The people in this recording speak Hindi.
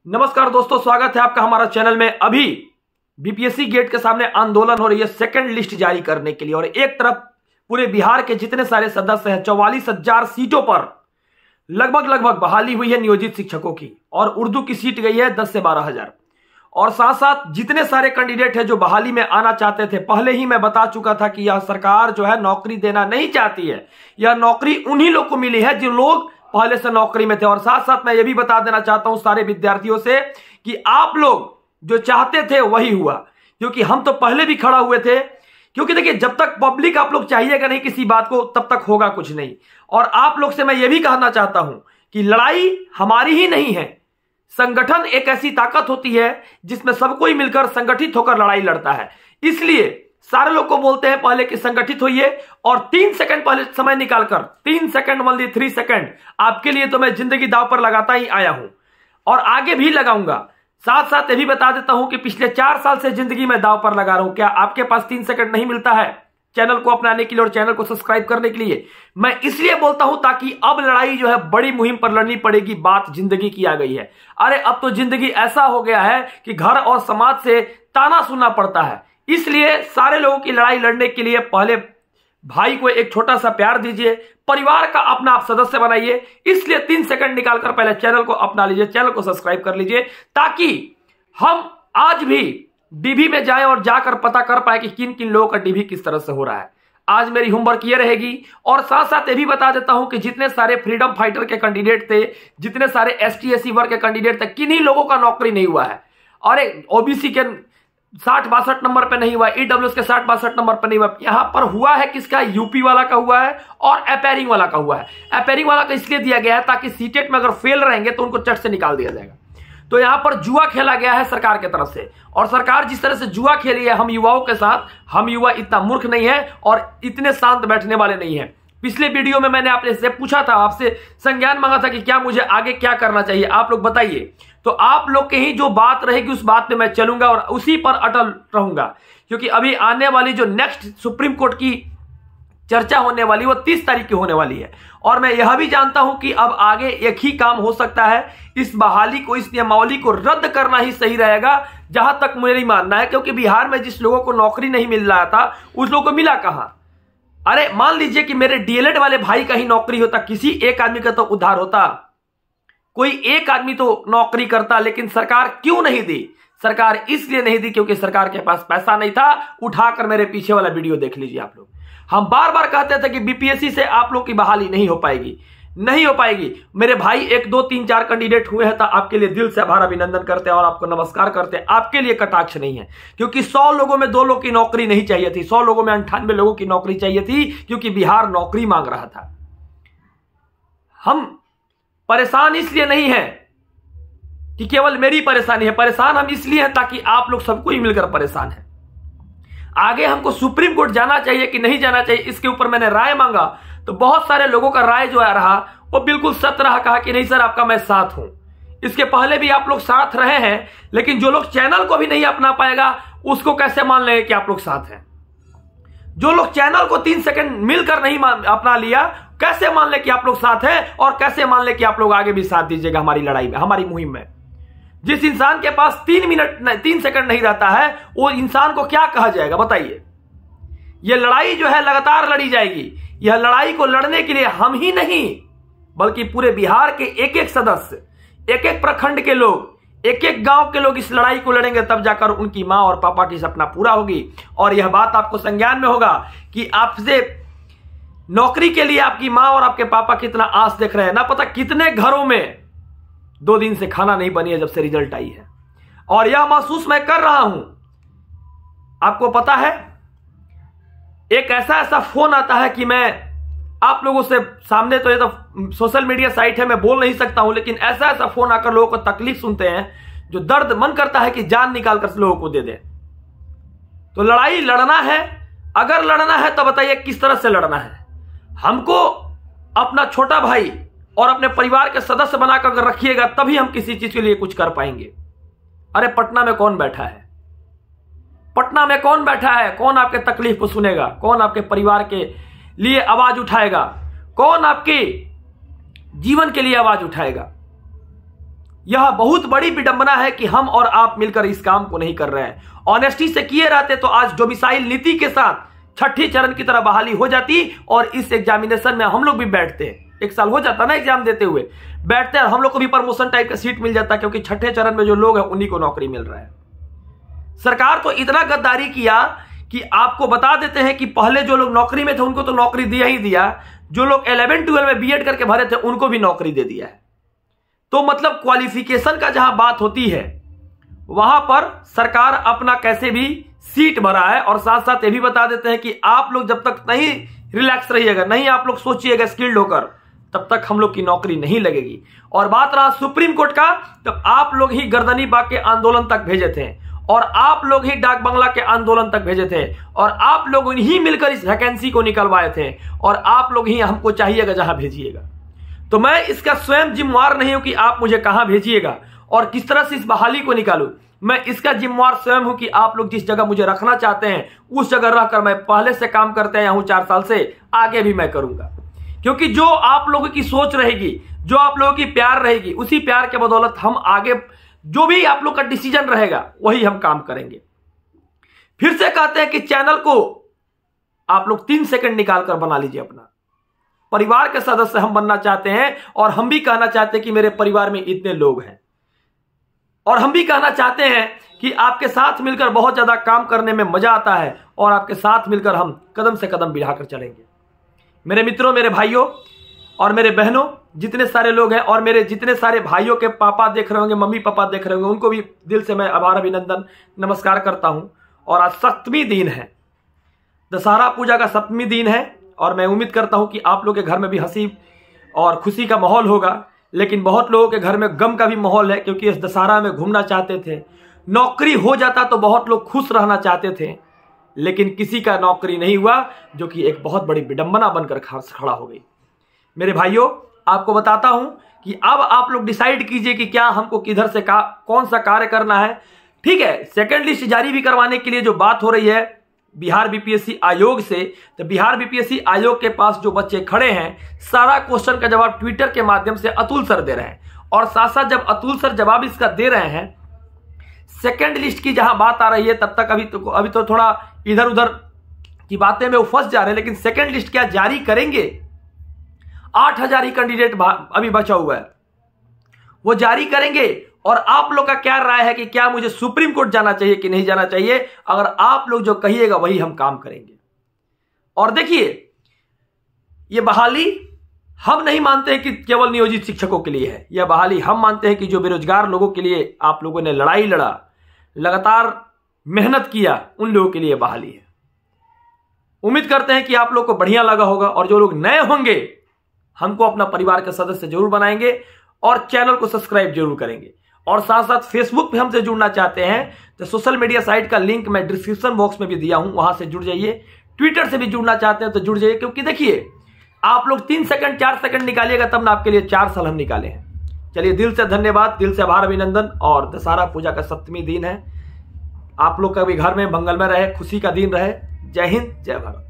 नमस्कार दोस्तों, स्वागत है आपका हमारा चैनल में। अभी बीपीएससी गेट के सामने आंदोलन हो रही है सेकंड लिस्ट जारी करने के लिए, और एक तरफ पूरे बिहार के जितने सारे सदस्य हैं 44,000 सीटों पर लगभग बहाली हुई है नियोजित शिक्षकों की, और उर्दू की सीट गई है 10 से 12,000। और साथ साथ जितने सारे कैंडिडेट हैं जो बहाली में आना चाहते थे, पहले ही मैं बता चुका था कि यह सरकार जो है नौकरी देना नहीं चाहती है। यह नौकरी उन्हीं लोग को मिली है जो लोग पहले से नौकरी में थे। और साथ साथ मैं ये भी बता देना चाहता हूं सारे विद्यार्थियों से कि आप लोग जो चाहते थे वही हुआ, क्योंकि हम तो पहले भी खड़ा हुए थे। क्योंकि देखिए, जब तक पब्लिक आप लोग चाहिएगा नहीं किसी बात को, तब तक होगा कुछ नहीं। और आप लोग से मैं ये भी कहना चाहता हूं कि लड़ाई हमारी ही नहीं है। संगठन एक ऐसी ताकत होती है जिसमें सब कोई मिलकर संगठित होकर लड़ाई लड़ता है। इसलिए सारे लोग को बोलते हैं पहले कि संगठित होइए, और 3 सेकंड पहले समय निकालकर 3 सेकंड मतलब 3 सेकंड आपके लिए तो मैं जिंदगी दांव पर लगाता ही आया हूं और आगे भी लगाऊंगा। साथ साथ ये भी बता देता हूं कि पिछले 4 साल से जिंदगी में दांव पर लगा रहा हूं। क्या आपके पास 3 सेकंड नहीं मिलता है चैनल को अपनाने के लिए और चैनल को सब्सक्राइब करने के लिए? मैं इसलिए बोलता हूं ताकि अब लड़ाई जो है बड़ी मुहिम पर लड़नी पड़ेगी। बात जिंदगी की आ गई है। अरे अब तो जिंदगी ऐसा हो गया है कि घर और समाज से ताना सुनना पड़ता है। इसलिए सारे लोगों की लड़ाई लड़ने के लिए पहले भाई को एक छोटा सा प्यार दीजिए, परिवार का अपना आप सदस्य बनाइए। इसलिए 3 सेकंड निकालकर पहले चैनल को अपना लीजिए, चैनल को सब्सक्राइब कर लीजिए, ताकि हम आज भी डीबी में जाएं और जाकर पता कर पाए कि किन किन लोगों का डीबी किस तरह से हो रहा है। आज मेरी होमवर्क ये रहेगी। और साथ साथ ये भी बता देता हूं कि जितने सारे फ्रीडम फाइटर के कैंडिडेट थे, जितने सारे ST/SC वर्ग के कैंडिडेट थे, किन्हीं लोगों का नौकरी नहीं हुआ है। अरे ओबीसी के 60-62 नंबर पे नहीं हुआ, EWS के 60-62 नंबर पे नहीं हुआ। यहां पर हुआ है किसका? यूपी वाला का हुआ है और अपेयरिंग वाला का हुआ है। अपेयरिंग वाला का इसलिए दिया गया है ताकि सीटेट में अगर फेल रहेंगे तो उनको चट से निकाल दिया जाएगा। तो यहां पर जुआ खेला गया है सरकार की तरफ से, और सरकार जिस तरह से जुआ खेली है हम युवाओं के साथ, हम युवा इतना मूर्ख नहीं है और इतने शांत बैठने वाले नहीं है। पिछले वीडियो में मैंने आपसे पूछा था, आपसे संज्ञान मांगा था कि क्या मुझे आगे क्या करना चाहिए, आप लोग बताइए। तो आप लोग के ही जो बात रहेगी उस बात पे मैं चलूंगा और उसी पर अटल रहूंगा। क्योंकि अभी आने वाली जो नेक्स्ट सुप्रीम कोर्ट की चर्चा होने वाली वो 30 तारीख की होने वाली है। और मैं यह भी जानता हूं कि अब आगे एक ही काम हो सकता है, इस बहाली को, इस नियमावली को रद्द करना ही सही रहेगा, जहां तक मेरी मानना है। क्योंकि बिहार में जिस लोगों को नौकरी नहीं मिल रहा था उस लोगों को मिला कहां? अरे मान लीजिए कि मेरे डीएलएड वाले भाई का ही नौकरी होता, किसी एक आदमी का तो उद्धार होता, कोई एक आदमी तो नौकरी करता। लेकिन सरकार क्यों नहीं दी? सरकार इसलिए नहीं दी क्योंकि सरकार के पास पैसा नहीं था। उठाकर मेरे पीछे वाला वीडियो देख लीजिए आप लोग। हम बार बार कहते थे कि बीपीएससी से आप लोग की बहाली नहीं हो पाएगी, नहीं हो पाएगी। मेरे भाई 1, 2, 3, 4 कैंडिडेट हुए हैं तो आपके लिए दिल से आभार अभिनंदन करते हैं और आपको नमस्कार करते हैं। आपके लिए कटाक्ष नहीं है, क्योंकि 100 लोगों में 2 लोग की नौकरी नहीं चाहिए थी, 100 लोगों में 98 लोगों की नौकरी चाहिए थी, क्योंकि बिहार नौकरी मांग रहा था। हम परेशान इसलिए नहीं है कि केवल मेरी परेशानी है, परेशान हम इसलिए हैं ताकि आप लोग सबको ही मिलकर परेशान है। आगे हमको सुप्रीम कोर्ट जाना चाहिए कि नहीं जाना चाहिए, इसके ऊपर मैंने राय मांगा तो बहुत सारे लोगों का राय जो रहा वो बिल्कुल सत्य रहा। कहा कि नहीं सर, आपका मैं साथ हूं। इसके पहले भी आप लोग साथ रहे हैं, लेकिन जो लोग चैनल को भी नहीं अपना पाएगा उसको कैसे मान लेंगे कि आप लोग साथ हैं? जो लोग चैनल को 3 सेकंड मिलकर नहीं अपना लिया, कैसे मान ले कि आप लोग साथ हैं? और कैसे मान ले कि आप लोग आगे भी साथ दीजिएगा हमारी लड़ाई में, हमारी मुहिम में? जिस इंसान के पास 3 सेकंड नहीं रहता है, वो इंसान को क्या कहा जाएगा बताइए? यह लड़ाई जो है लगातार लड़ी जाएगी। यह लड़ाई को लड़ने के लिए हम ही नहीं बल्कि पूरे बिहार के एक एक सदस्य, एक एक प्रखंड के लोग, एक एक गांव के लोग इस लड़ाई को लड़ेंगे, तब जाकर उनकी मां और पापा की सपना पूरा होगी। और यह बात आपको संज्ञान में होगा कि आपसे नौकरी के लिए आपकी मां और आपके पापा कितना आस देख रहे हैं। ना पता कितने घरों में 2 दिन से खाना नहीं बनी है जब से रिजल्ट आई है। और यह महसूस मैं कर रहा हूं। आपको पता है, एक ऐसा फोन आता है कि मैं आप लोगों से सामने, तो ये तो सोशल मीडिया साइट है, मैं बोल नहीं सकता हूं, लेकिन ऐसा फोन आकर लोगों को तकलीफ सुनते हैं जो दर्द मन करता है कि जान निकालकर लोगों को दे दे। तो लड़ाई लड़ना है। अगर लड़ना है तो बताइए किस तरह से लड़ना है? हमको अपना छोटा भाई और अपने परिवार के सदस्य बनाकर अगर रखिएगा तभी हम किसी चीज के लिए कुछ कर पाएंगे। अरे पटना में कौन बैठा है? पटना में कौन बैठा है? कौन आपके तकलीफ को सुनेगा? कौन आपके परिवार के लिए आवाज उठाएगा? कौन आपके जीवन के लिए आवाज उठाएगा? यह बहुत बड़ी विडंबना है कि हम और आप मिलकर इस काम को नहीं कर रहे हैं। ऑनेस्टी से किए रहते तो आज डोमिसाइल नीति के साथ छठी चरण की तरह बहाली हो जाती और इस एग्जामिनेशन में हम लोग भी बैठते। 1 साल हो जाता ना एग्जाम देते हुए, बैठते हैं हम लोग को भी प्रमोशन टाइप का सीट मिल जाता, क्योंकि छठे चरण में जो लोग हैं उन्हीं को नौकरी मिल रहा है। सरकार तो इतना गद्दारी किया कि आपको बता देते हैं कि पहले जो लोग नौकरी में थे उनको तो नौकरी दिया ही दिया, जो लोग 11-12 में बीएड करके भरे थे उनको भी नौकरी दे दिया है। तो मतलब क्वालिफिकेशन का जहां बात होती है वहां पर सरकार अपना कैसे भी सीट भरा है। और साथ साथ ये भी बता देते हैं कि आप लोग जब तक नहीं रिलैक्स रहिएगा, नहीं आप लोग सोचिएगा स्किल्ड होकर, तब तक हम लोग की नौकरी नहीं लगेगी। और बात रहा सुप्रीम कोर्ट का, तब आप लोग ही गर्दनी बाग के आंदोलन तक भेजे थे और आप लोग ही डाक बंगला के आंदोलन तक भेजे थे और आप लोग ही मिलकर इस वैकेंसी को निकलवाए थे और आप लोग ही हमको चाहिएगा जहां भेजिएगा। तो मैं इसका स्वयं जिम्मेवार नहीं हूं कि आप मुझे कहां भेजिएगा और किस तरह से इस बहाली को निकालूं। मैं इसका जिम्मेवार स्वयं हूं कि आप लोग जिस जगह मुझे रखना चाहते हैं उस जगह रहकर मैं पहले से काम करते आया हूं 4 साल से, आगे भी मैं करूंगा। क्योंकि जो आप लोगों की सोच रहेगी, जो आप लोगों की प्यार रहेगी, उसी प्यार के बदौलत हम आगे जो भी आप लोग का डिसीजन रहेगा वही हम काम करेंगे। फिर से कहते हैं कि चैनल को आप लोग 3 सेकंड निकालकर बना लीजिए। अपना परिवार के सदस्य हम बनना चाहते हैं और हम भी कहना चाहते हैं कि मेरे परिवार में इतने लोग हैं और हम भी कहना चाहते हैं कि आपके साथ मिलकर बहुत ज्यादा काम करने में मजा आता है और आपके साथ मिलकर हम कदम से कदम बढ़ाकर चलेंगे। मेरे मित्रों, मेरे भाइयों और मेरे बहनों, जितने सारे लोग हैं और मेरे जितने सारे भाइयों के पापा देख रहे होंगे, मम्मी पापा देख रहे होंगे, उनको भी दिल से मैं आभार अभिनंदन नमस्कार करता हूं। और आज 7वीं दिन है, दशहरा पूजा का 7वीं दिन है और मैं उम्मीद करता हूं कि आप लोग के घर में भी हंसी और खुशी का माहौल होगा। लेकिन बहुत लोगों के घर में गम का भी माहौल है, क्योंकि इस दशहरा में घूमना चाहते थे, नौकरी हो जाता तो बहुत लोग खुश रहना चाहते थे, लेकिन किसी का नौकरी नहीं हुआ, जो कि एक बहुत बड़ी विडंबना बनकर खड़ा हो गई। मेरे भाइयों, आपको बताता हूं कि अब आप लोग डिसाइड कीजिए कि क्या हमको किधर से कौन सा कार्य करना है। ठीक है, सेकंड लिस्ट जारी भी करवाने के लिए जो बात हो रही है बिहार बीपीएससी आयोग से, तो बिहार बीपीएससी आयोग के पास जो बच्चे खड़े हैं, सारा क्वेश्चन का जवाब ट्विटर के माध्यम से अतुल सर दे रहे हैं। और साथ साथ जब अतुल सर जवाब इसका दे रहे हैं, सेकंड लिस्ट की जहां बात आ रही है, तब तक अभी तो थोड़ा इधर उधर की बातें में वो फंस जा रहे हैं। लेकिन सेकंड लिस्ट क्या जारी करेंगे? 8000 ही कैंडिडेट अभी बचा हुआ है, वो जारी करेंगे। और आप लोग का क्या राय है कि क्या मुझे सुप्रीम कोर्ट जाना चाहिए कि नहीं जाना चाहिए? अगर आप लोग जो कहिएगा वही हम काम करेंगे। और देखिए, यह बहाली हम नहीं मानते हैं कि केवल नियोजित शिक्षकों के लिए है। यह बहाली हम मानते हैं कि जो बेरोजगार लोगों के लिए आप लोगों ने लड़ाई लड़ा, लगातार मेहनत किया, उन लोगों के लिए बहाली है। उम्मीद करते हैं कि आप लोग को बढ़िया लगा होगा और जो लोग नए होंगे हमको अपना परिवार का सदस्य जरूर बनाएंगे और चैनल को सब्सक्राइब जरूर करेंगे। और साथ साथ फेसबुक पे हमसे जुड़ना चाहते हैं तो सोशल मीडिया साइट का लिंक मैं डिस्क्रिप्शन बॉक्स में भी दिया हूं, वहां से जुड़ जाइए। ट्विटर से भी जुड़ना चाहते हैं तो जुड़ जाइए, क्योंकि देखिए आप लोग 3 सेकंड 4 सेकंड निकालिएगा तब ना आपके लिए 4 साल हम निकाले हैं। चलिए, दिल से धन्यवाद, दिल से आभार अभिनंदन। और दशहरा पूजा का 7वीं दिन है, आप लोग का भी घर में मंगलमय रहे, खुशी का दिन रहे। जय हिंद, जय भारत।